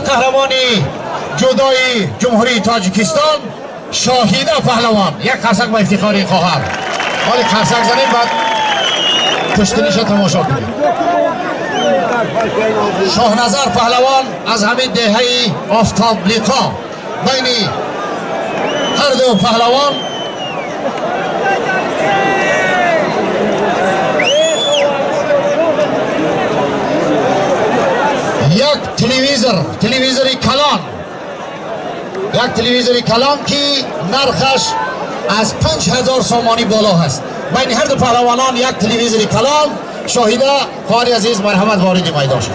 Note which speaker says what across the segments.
Speaker 1: قهرمان جودوی جمهوری تاجیکستان شاهیده پهلوان. یک قرصک با افتخار این خواهر. حالی قرصک زنیم بعد پشتنیش تماشا کنیم. شاهنظر پهلوان از همین دهه آفتابلیقا بین هر دو پهلوان تلویزوری کلان، یک تلویزوری کلان که نرخش از 5000 سامانی بالا هست. بین هر دو پهلوانان یک تلویزوری کلان شاهیده خواهر عزیز مرحمت وارد میدان شد.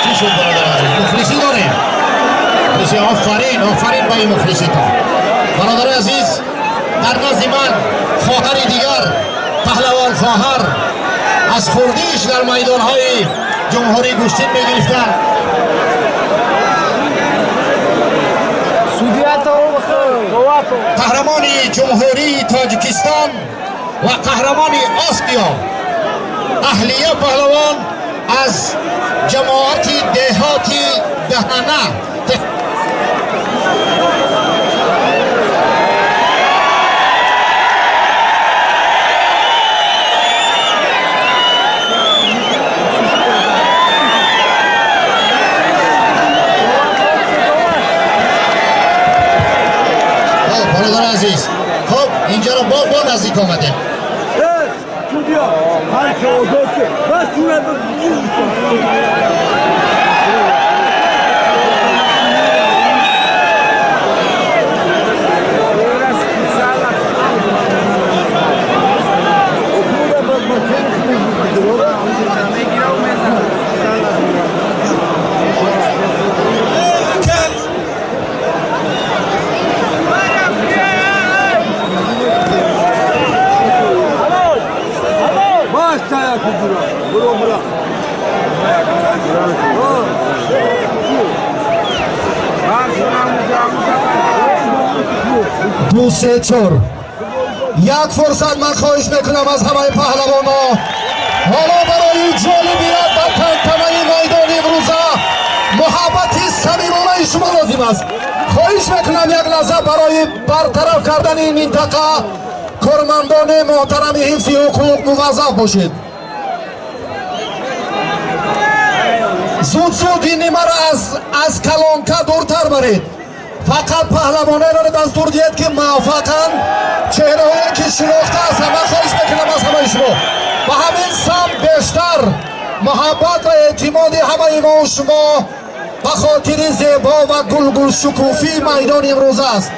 Speaker 1: چی شد برادر عزیز؟ مخلصی داریم. مخلصی آفرین به این مخلصی تا. برادر عزیز در نزد من خواهر دیگر پهلوان خواهر از خوردیش در میدانهای جمهوری گوشتین میگرفتن. قهرمان جمهوری تاجیکستان و قهرمان آسیا اهلیه پهلوان از جماعت دهاتی دهنه برادر عزیز. خب اینجا رو با نزدیک آمده. دو سه چهار یک فرصت من خواهش میکنم از همه پهلوانا حالا برای جالبیت و تنتنه میدان امروزه محبت صمیمانه شما لازم است. خواهش میکنم یک لحظه برای برطرف کردن این منطقه کارمندان محترم حفظ حقوق موظف باشید. زود این نیمه را از کلانکه دورتر برید. فقط پهلوانه را دستور دید که موفقاً چهره‌هایی که شناخته است همه خواهش میکنم از همه شما و همین سم بیشتر محبت و اعتماد همه ما شما به خاطر زیبا و گلگل شکوفی میدان امروز است.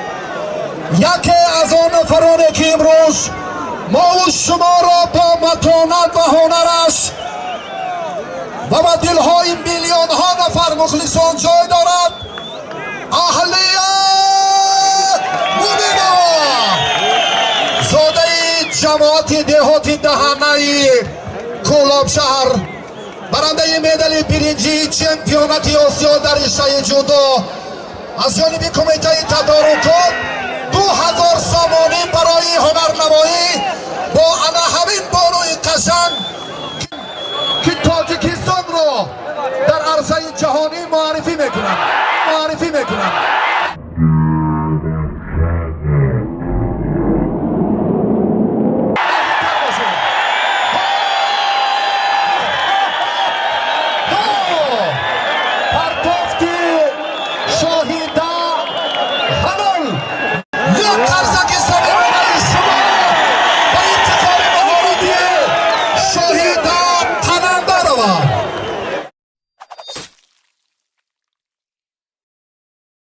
Speaker 1: یکی از آن نفرانی که امروز ما و شما را با متانت و هنرش و با دلهای میلیون ها نفر مخلصان جای دارد اهلیه مبینا زاده جماعت دهاتی دهنه کولاب شهر برنده مدال برنجی چمپیونات آسیا در رشته جودو از جانب کمیته تدارکات 2000 سامانی برای هنرنمایی با انا همین بانوی قشنگ که تاجیکستان را در عرصه جهانی معرفی